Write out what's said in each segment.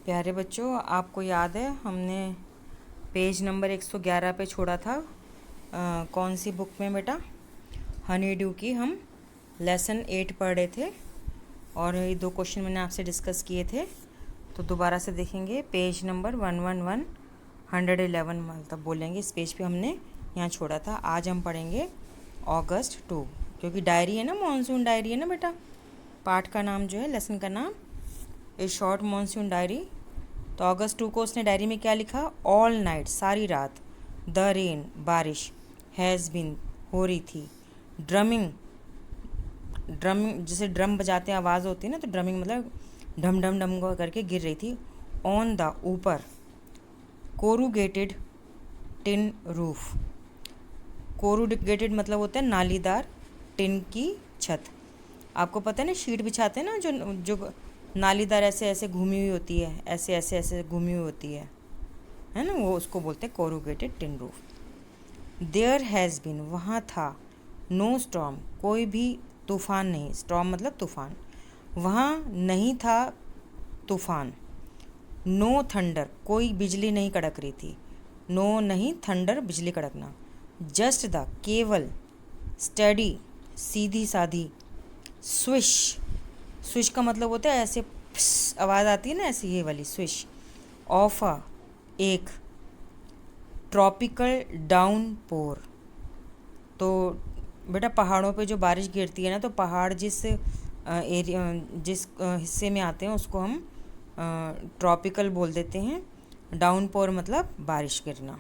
प्यारे बच्चों, आपको याद है हमने पेज नंबर 111 पे छोड़ा था। कौन सी बुक में बेटा? हनी ड्यू की हम लेसन 8 पढ़ रहे थे और ये 2 क्वेश्चन मैंने आपसे डिस्कस किए थे। तो दोबारा से देखेंगे पेज नंबर 111 111 मतलब बोलेंगे इस पेज पे हमने यहाँ छोड़ा था। आज हम पढ़ेंगे अगस्त 2, क्योंकि डायरी है ना, मॉनसून डायरी है ना बेटा। पाठ का नाम जो है, लेसन का नाम ए शॉर्ट मॉनसून डायरी। तो अगस्त 2 को उसने डायरी में क्या लिखा? ऑल नाइट, सारी रात। द रेन, बारिश। हैज़ बीन, हो रही थी। ड्रमिंग, ड्रमिंग जैसे ड्रम बजाते हैं आवाज़ होती है ना, तो ड्रमिंग मतलब ढम ढम ढम करके गिर रही थी। ऑन द, ऊपर। कोरुगेटेड टिन रूफ, कोरुगेटेड मतलब होता है नालीदार टिन की छत। आपको पता है ना, शीट बिछाते हैं ना, जो नालीदार ऐसे ऐसे घूमी हुई होती है, ऐसे ऐसे ऐसे घूमी हुई होती है ना, वो उसको बोलते हैं corrugated tin roof. There has been, वहाँ था। नो स्टॉर्म, कोई भी तूफान नहीं। स्टॉर्म मतलब तूफान। वहाँ नहीं था तूफान। नो थंडर, कोई बिजली नहीं कड़क रही थी। नो नहीं, थंडर बिजली कड़कना। जस्ट द, केवल। स्टडी, सीधी सादी। स्विश, स्विश का मतलब होता है ऐसे आवाज़ आती है ना, ऐसी ये वाली स्विश। ऑफ अ, एक। ट्रॉपिकल डाउन पोर, तो बेटा पहाड़ों पे जो बारिश गिरती है ना, तो पहाड़ जिस एरिया जिस हिस्से में आते हैं उसको हम ट्रॉपिकल बोल देते हैं। डाउन पोर मतलब बारिश गिरना।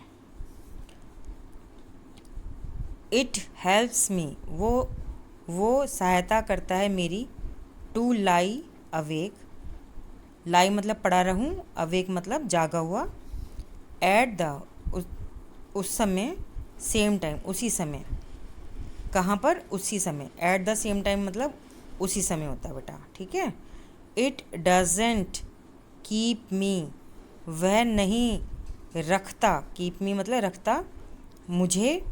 इट हेल्प्स मी, वो सहायता करता है मेरी। टू लाई अवेक, लाई मतलब पड़ा रहूं, अवेक मतलब जागा हुआ। एट द, उस समय। सेम टाइम, उसी समय। कहाँ पर? उसी समय। एट द सेम टाइम मतलब उसी समय होता है बेटा, ठीक है। इट डजेंट कीप मी, वह नहीं रखता, कीप मी मतलब रखता मुझे।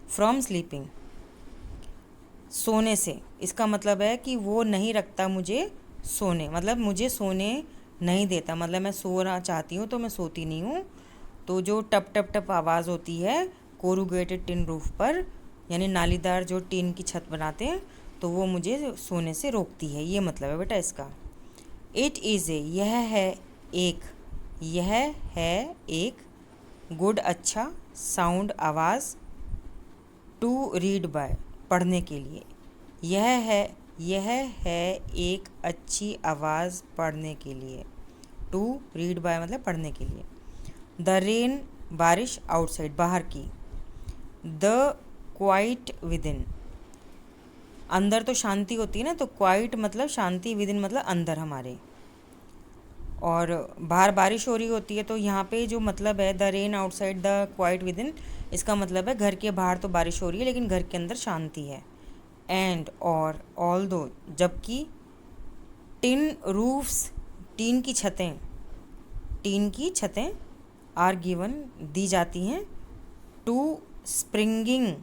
फ्रॉम स्लीपिंग, सोने से। इसका मतलब है कि वो नहीं रखता मुझे सोने, मतलब मुझे सोने नहीं देता, मतलब मैं सोना चाहती हूँ तो मैं सोती नहीं हूँ। तो जो टप टप टप आवाज़ होती है कोरुगेटेड टिन रूफ पर, यानी नालीदार जो टिन की छत बनाते हैं, तो वो मुझे सोने से रोकती है, ये मतलब है बेटा इसका। इट इज़ ए, यह है एक। गुड, अच्छा। साउंड, आवाज़। टू रीड बाय, पढ़ने के लिए। यह है एक अच्छी आवाज़ पढ़ने के लिए। टू रीड बाय मतलब पढ़ने के लिए। द रेन, बारिश। आउटसाइड, बाहर की। द क्वाइट विदिन, अंदर तो शांति होती है ना, तो क्वाइट मतलब शांति, विदिन मतलब अंदर हमारे। और बाहर बारिश हो रही होती है, तो यहाँ पे जो मतलब है the rain outside the quite within, इसका मतलब है घर के बाहर तो बारिश हो रही है लेकिन घर के अंदर शांति है। एंड, और। ऑल दो, जबकि। टिन रूफ्स, टीन की छतें, टीन की छतें। आर गिवन, दी जाती हैं। टू स्प्रिंगिंग,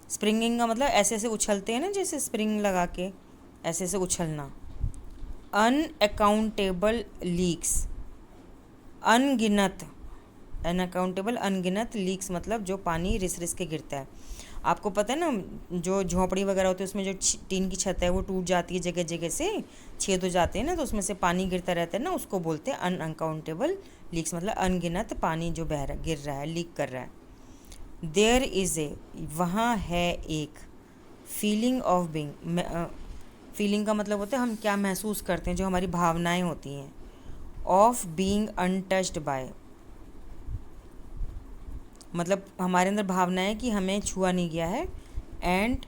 स्प्रिंगिंग का मतलब ऐसे ऐसे उछलते हैं ना, जैसे स्प्रिंग लगा के ऐसे ऐसे उछलना। अनअकाउंटेबल लीक्स, अनगिनत। अनअकाउंटेबल, अनगिनत। लीक्स मतलब जो पानी रिस रिस के गिरता है। आपको पता है ना, जो झोंपड़ी वगैरह होती है उसमें जो टीन की छत है वो टूट जाती है, जगह जगह से छेद हो जाते हैं ना, तो उसमें से पानी गिरता रहता है ना, उसको बोलते हैं अनअकाउंटेबल लीक्स, मतलब अनगिनत पानी जो बह रहा, गिर रहा है, लीक कर रहा है। देयर इज़ ए, वहाँ है एक। फीलिंग ऑफ बीइंग, फीलिंग का मतलब होता है हम क्या महसूस करते हैं, जो हमारी भावनाएं होती हैं। ऑफ बीइंग अनटच्ड बाय, मतलब हमारे अंदर भावना है कि हमें छुआ नहीं गया है। And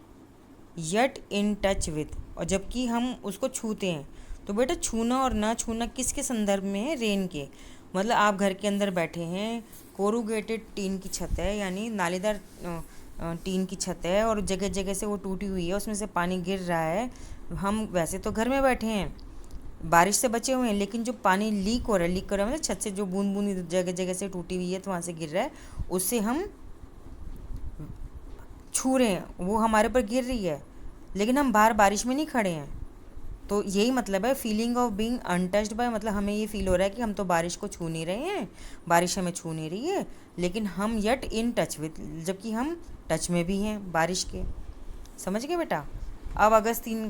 yet in touch with, और जबकि हम उसको छूते हैं। तो बेटा छूना और ना छूना किसके संदर्भ में है? रेन के। मतलब आप घर के अंदर बैठे हैं, कोरुगेटेड टीन की छत है, यानी नालीदार टीन की छत है, और जगह जगह से वो टूटी हुई है, उसमें से पानी गिर रहा है। हम वैसे तो घर में बैठे हैं, बारिश से बचे हुए हैं, लेकिन जो पानी लीक हो रहा है, लीक कर रहा है मतलब छत से जो बूंद बूंद जगह जगह से टूटी हुई है तो वहाँ से गिर रहा है, उससे हम छू रहे हैं, वो हमारे ऊपर गिर रही है, लेकिन हम बाहर बारिश में नहीं खड़े हैं। तो यही मतलब है feeling of being untouched by, मतलब हमें ये फील हो रहा है कि हम तो बारिश को छू नहीं रहे हैं, बारिश हमें छू नहीं रही है, लेकिन हम येट इन टच विद, जबकि हम टच में भी हैं बारिश के। समझ गए बेटा। अब अगस्त 3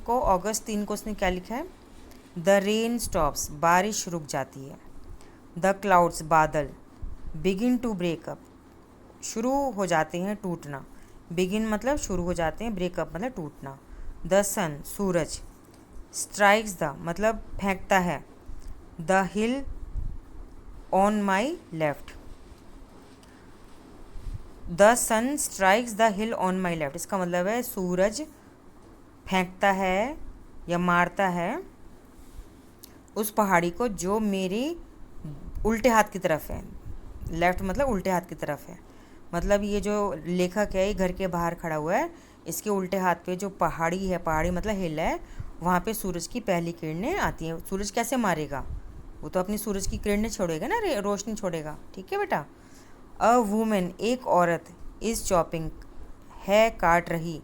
को उसने क्या लिखा है, द रेन स्टॉप्स, बारिश रुक जाती है। द क्लाउड्स, बादल, बिगिन टू ब्रेकअप, शुरू हो जाते हैं टूटना। बिगिन मतलब शुरू हो जाते हैं, ब्रेकअप मतलब टूटना। द सन, सूरज, स्ट्राइक्स द मतलब फेंकता है, the hill on my left. The sun strikes the hill on my left, इसका मतलब है सूरज फेंकता है या मारता है उस पहाड़ी को जो मेरे उल्टे हाथ की तरफ है। लेफ्ट मतलब उल्टे हाथ की तरफ है, मतलब ये जो लेखक है ये घर के बाहर खड़ा हुआ है, इसके उल्टे हाथ पे जो पहाड़ी है, पहाड़ी मतलब हिल है, वहाँ पे सूरज की पहली किरणें आती हैं। सूरज कैसे मारेगा, वो तो अपनी सूरज की किरणें छोड़ेगा ना, रोशनी छोड़ेगा। ठीक है बेटा। अ वुमेन, एक औरत, इज चॉपिंग, है काट रही,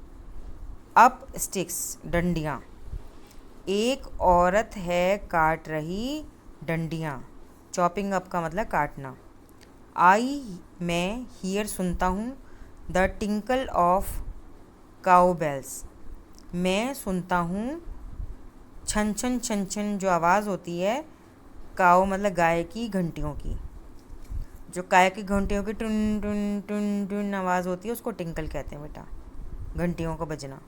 अप स्टिक्स, डंडियाँ। एक औरत है काट रही डंडियाँ, चॉपिंग अप का मतलब काटना। आई, मैं, हियर सुनता हूँ, the tinkle of cow bells, मैं सुनता हूँ छन छन छन छन जो आवाज़ होती है, काउ मतलब गाय की घंटियों की, जो गाय की घंटियों की टुन टुन टुन टुन आवाज़ होती है उसको टिंकल कहते हैं बेटा, घंटियों का बजना।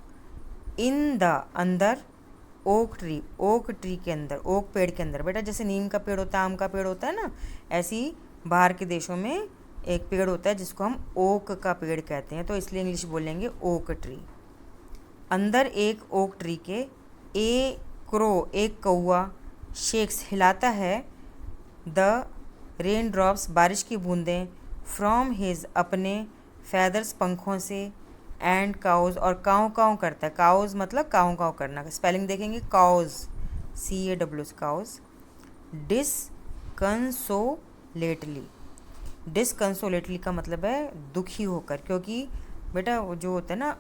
इन द, अंदर, ओक ट्री के अंदर, ओक पेड़ के अंदर बेटा, जैसे नीम का पेड़ होता है, आम का पेड़ होता है ना, ऐसे ही बाहर के देशों में एक पेड़ होता है जिसको हम ओक का पेड़ कहते हैं, तो इसलिए इंग्लिश बोलेंगे ओक ट्री। अंदर एक ओक ट्री के, ए क्रो, एक कौआ, शेक्स हिलाता है, द रेन ड्रॉप्स, बारिश की बूंदें, फ्रॉम हिज, अपने, फैदर्स, पंखों से, एंड काउज, और काँव काँव करता है। काउज मतलब काँव काँव करना, स्पेलिंग देखेंगे काउज, CAWS, काउज। डिसकंसोलेटली, डिसकंसोलेटली का मतलब है दुखी होकर, क्योंकि बेटा वो जो होता है ना,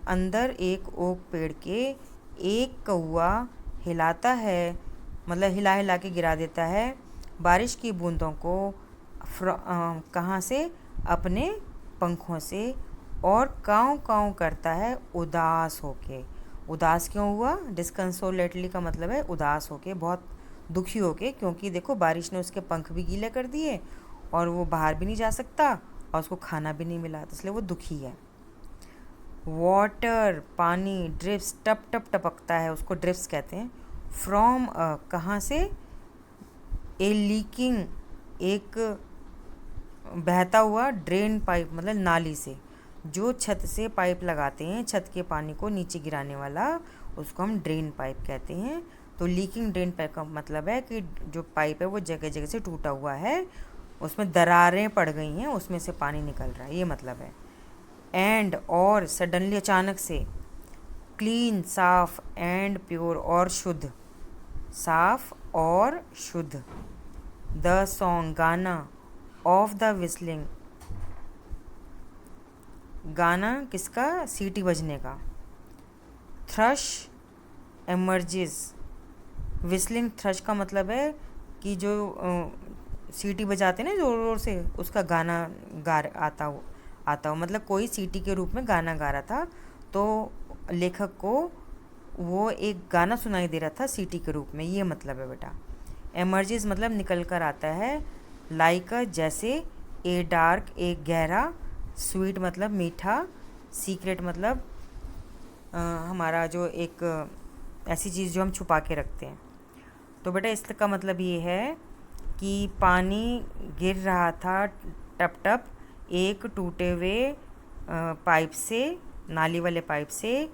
अंदर एक ओक पेड़ के एक कौआ हिलाता है, मतलब हिला हिला के गिरा देता है बारिश की बूंदों को, कहाँ से, अपने पंखों से, और काँव काँव करता है उदास होके। उदास क्यों हुआ, डिस्कंसोलेटली का मतलब है उदास होके, बहुत दुखी होके, क्योंकि देखो बारिश ने उसके पंख भी गीले कर दिए और वो बाहर भी नहीं जा सकता और उसको खाना भी नहीं मिला, तो इसलिए वो दुखी है। वाटर, पानी, ड्रिप्स, टप टप टपकता है, उसको ड्रिप्स कहते हैं। फ्रॉम, कहाँ से, ए लीकिंग, एक बहता हुआ, ड्रेन पाइप मतलब नाली से, जो छत से पाइप लगाते हैं छत के पानी को नीचे गिराने वाला, उसको हम ड्रेन पाइप कहते हैं। तो लीकिंग ड्रेन पाइप का मतलब है कि जो पाइप है वो जगह जगह से टूटा हुआ है, उसमें दरारें पड़ गई हैं, उसमें से पानी निकल रहा है, ये मतलब है। एंड, और, सडनली, अचानक से, क्लीन, साफ, एंड प्योर, और शुद्ध, साफ और शुद्ध। द सॉन्ग, गाना, ऑफ द विस्लिंग, गाना किसका, सीटी बजने का। थ्रश एमर्जेस, विस्लिंग थ्रश का मतलब है कि जो सीटी बजाते हैं ना ज़ोर ज़ोर से, उसका गाना आता हो, मतलब कोई सीटी के रूप में गाना गा रहा था, तो लेखक को वो एक गाना सुनाई दे रहा था सीटी के रूप में, ये मतलब है बेटा। एमर्जेस मतलब निकल कर आता है, लाइक, जैसे, ए डार्क, एक गहरा, स्वीट मतलब मीठा, सीक्रेट मतलब हमारा जो एक ऐसी चीज़ जो हम छुपा के रखते हैं। तो बेटा इसका मतलब ये है कि पानी गिर रहा था टप टप एक टूटे हुए पाइप से, नाली वाले पाइप से,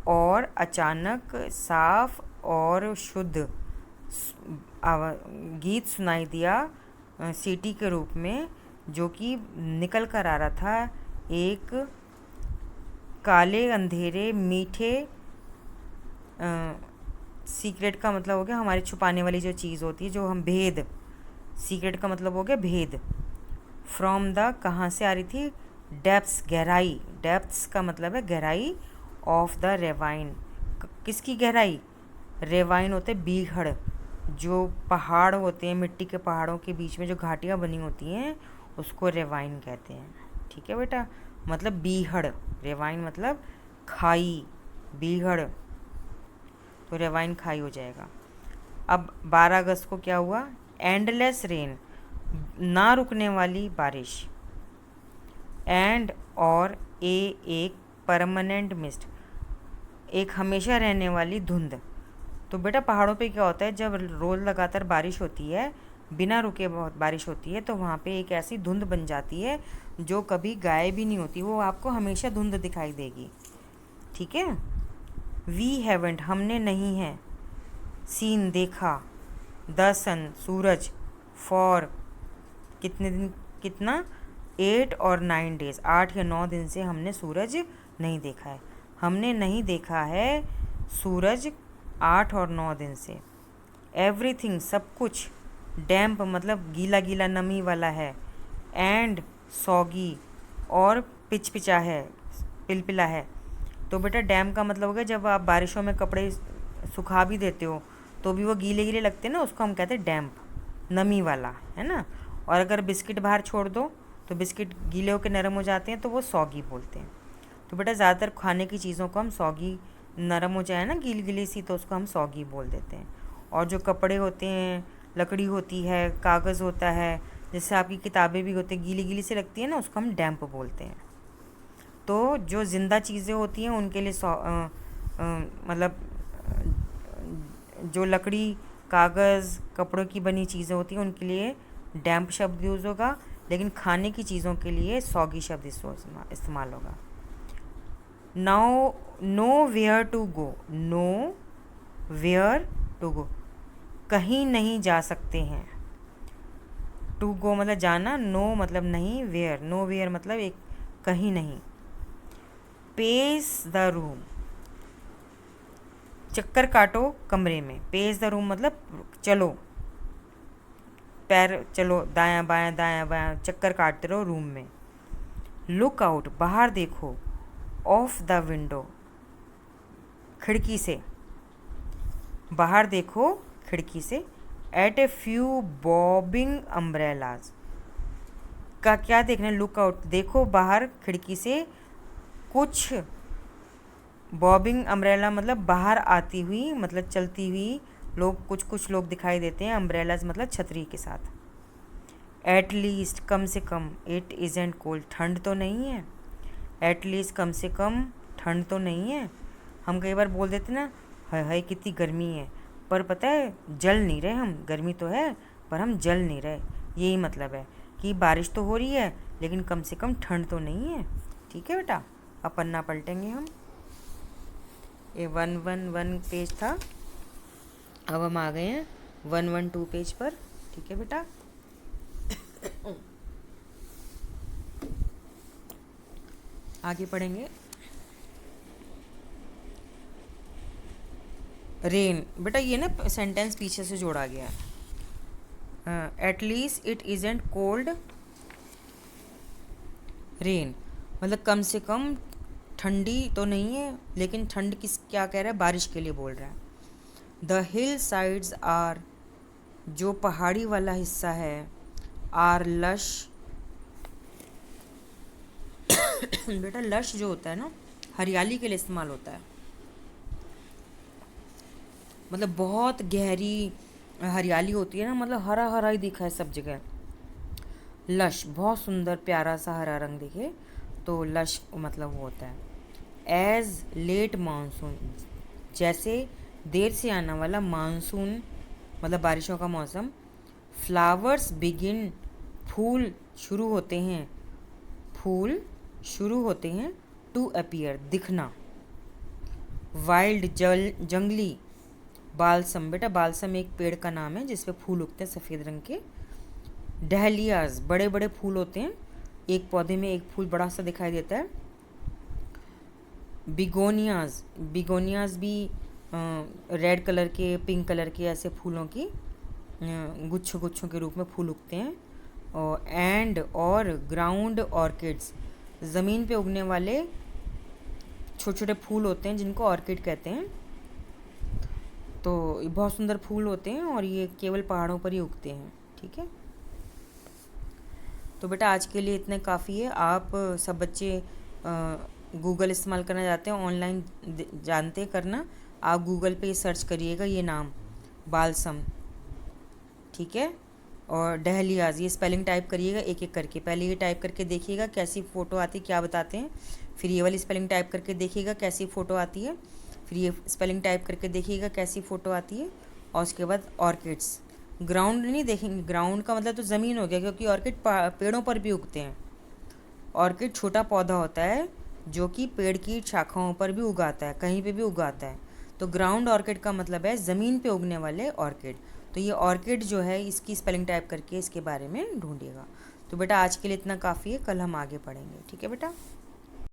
और अचानक साफ और शुद्ध गीत सुनाई दिया सीटी के रूप में, जो कि निकल कर आ रहा था एक काले अंधेरे मीठे, सीक्रेट का मतलब हो गया हमारी छुपाने वाली जो चीज़ होती है, जो हम भेद, सीक्रेट का मतलब हो गया भेद। फ्रॉम द, कहाँ से आ रही थी, डेप्थ्स, गहराई, डेप्थ्स का मतलब है गहराई, ऑफ द रेवाइन, किसकी गहराई, रेवाइन होते बीहड़, जो पहाड़ होते हैं, मिट्टी के पहाड़ों के बीच में जो घाटियाँ बनी होती हैं उसको रेवाइन कहते हैं। ठीक है बेटा, मतलब बीहड़, रेवाइन मतलब खाई, बीहड़, तो रेवाइन खाई हो जाएगा। अब 12 अगस्त को क्या हुआ? एंडलेस रेन, ना रुकने वाली बारिश। एंड और एक परमानेंट मिस्ट, एक हमेशा रहने वाली धुंध। तो बेटा पहाड़ों पे क्या होता है, जब रोज़ लगातार बारिश होती है, बिना रुके बहुत बारिश होती है, तो वहाँ पे एक ऐसी धुंध बन जाती है जो कभी गायब भी नहीं होती, वो आपको हमेशा धुंध दिखाई देगी। ठीक है। वी हैवेंट, हमने नहीं है। सीन, देखा। The sun, Suraj. फॉर, कितने दिन, कितना, 8 और 9 डेज, 8 या 9 दिन से हमने सूरज नहीं देखा है। हमने नहीं देखा है सूरज 8 और 9 दिन से। एवरीथिंग, सब कुछ। डैम्प मतलब गीला गीला नमी वाला है। एंड सॉगी, और पिचपिचा है, पिलपिला है। तो बेटा डैम्प का मतलब हो गया जब आप बारिशों में कपड़े सुखा भी देते हो तो भी वो गीले गीले लगते हैं ना, उसको हम कहते हैं डैम्प, नमी वाला, है ना। और अगर बिस्किट बाहर छोड़ दो तो बिस्किट गीले होकर नरम हो जाते हैं, तो वो सॉगी बोलते हैं। तो बेटा ज़्यादातर खाने की चीज़ों को हम सॉगी, नरम हो जाए ना गीली गीली सी, तो उसको हम सॉगी बोल देते हैं। और जो कपड़े होते हैं, लकड़ी होती है, कागज़ होता है, जैसे आपकी किताबें भी होती हैं, गीली गीली सी लगती है ना, उसको हम डैम्प बोलते हैं। तो जो ज़िंदा चीज़ें होती हैं उनके लिए मतलब जो लकड़ी, कागज़, कपड़ों की बनी चीज़ें होती हैं उनके लिए डैम्प शब्द यूज़ होगा, लेकिन खाने की चीज़ों के लिए सॉगी शब्द इस्तेमाल होगा। Now, nowhere to go, nowhere to go, कहीं नहीं जा सकते हैं। टू गो मतलब जाना, नो मतलब नहीं, वेयर, नो वेयर मतलब एक कहीं नहीं। पेस द रूम, चक्कर काटो कमरे में। पेस द रूम मतलब चलो, पैर चलो, दायां बायां चक्कर काटते रहो रूम में। लुक आउट, बाहर देखो। ऑफ द विंडो, खिड़की से, बाहर देखो खिड़की से। At a few bobbing umbrellas, का क्या देखना? लुक आउट, देखो बाहर खिड़की से कुछ, बॉबिंग अम्ब्रेला मतलब बाहर आती हुई, मतलब चलती हुई लोग, कुछ लोग दिखाई देते हैं। अम्ब्रेलाज मतलब छतरी के साथ। एट लीस्ट, कम से कम। इट इज़ेंट कोल्ड, ठंड तो नहीं है। एट लीस्ट कम से कम ठंड तो नहीं है। हम कई बार बोल देते ना, हाय हाय कितनी गर्मी है, पर पता है जल नहीं रहे हम, गर्मी तो है पर हम जल नहीं रहे। यही मतलब है कि बारिश तो हो रही है लेकिन कम से कम ठंड तो नहीं है। ठीक है बेटा, अब पन्ना पलटेंगे हम। ये 111 पेज था, अब हम आ गए हैं 112 पेज पर। ठीक है बेटा, आगे पढ़ेंगे। रेन, बेटा ये ना सेंटेंस पीछे से जोड़ा गया है। At least it isn't cold rain, मतलब कम से कम ठंडी तो नहीं है, लेकिन ठंड किस, क्या कह रहा है, बारिश के लिए बोल रहा है। द हिल साइड्स आर, जो पहाड़ी वाला हिस्सा है, आर लश बेटा लश जो होता है ना, हरियाली के लिए इस्तेमाल होता है, मतलब बहुत गहरी हरियाली होती है ना, मतलब हरा हरा ही दिखा है सब जगह। लश बहुत सुंदर प्यारा सा हरा रंग दिखे, तो लश मतलब वो होता है। एज लेट मानसून, जैसे देर से आने वाला मानसून मतलब बारिशों का मौसम। फ्लावर्स बिगिन, फूल शुरू होते हैं, फूल शुरू होते हैं। टू अपीयर, दिखना। वाइल्ड, जंगली। बालसम, बेटा बालसम एक पेड़ का नाम है जिस पे फूल उगते हैं सफ़ेद रंग के। डहलियाज, बड़े बड़े फूल होते हैं, एक पौधे में एक फूल बड़ा सा दिखाई देता है। बिगोनियाज, बिगोनियाज भी रेड कलर के, पिंक कलर के ऐसे फूलों की गुच्छों गुच्छों के रूप में फूल उगते हैं। और एंड और ग्राउंड ऑर्किड्स, ज़मीन पे उगने वाले छोटे छोटे फूल होते हैं जिनको ऑर्किड कहते हैं। तो ये बहुत सुंदर फूल होते हैं और ये केवल पहाड़ों पर ही उगते हैं। ठीक है, तो बेटा आज के लिए इतने काफ़ी है। आप सब बच्चे गूगल इस्तेमाल करना चाहते हैं, ऑनलाइन जानते करना, आप गूगल पे सर्च करिएगा ये नाम बालसम। ठीक है, और डहलियाज, ये स्पेलिंग टाइप करिएगा एक एक करके। पहले ये टाइप करके देखिएगा कैसी फ़ोटो आती है, क्या बताते हैं। फिर ये वाली स्पेलिंग टाइप करके देखिएगा कैसी फ़ोटो आती है। फिर ये स्पेलिंग टाइप करके देखिएगा कैसी फ़ोटो आती है। और उसके बाद ऑर्किड्स, ग्राउंड नहीं देखेंगे, ग्राउंड का मतलब तो ज़मीन हो गया, क्योंकि ऑर्किड पेड़ों पर भी उगते हैं। ऑर्किड छोटा पौधा होता है जो कि पेड़ की शाखाओं पर भी उगाता है, कहीं पे भी उगाता है। तो ग्राउंड ऑर्किड का मतलब है ज़मीन पे उगने वाले ऑर्किड। तो ये ऑर्किड जो है इसकी स्पेलिंग टाइप करके इसके बारे में ढूंढिएगा। तो बेटा आज के लिए इतना काफ़ी है, कल हम आगे पढ़ेंगे। ठीक है बेटा।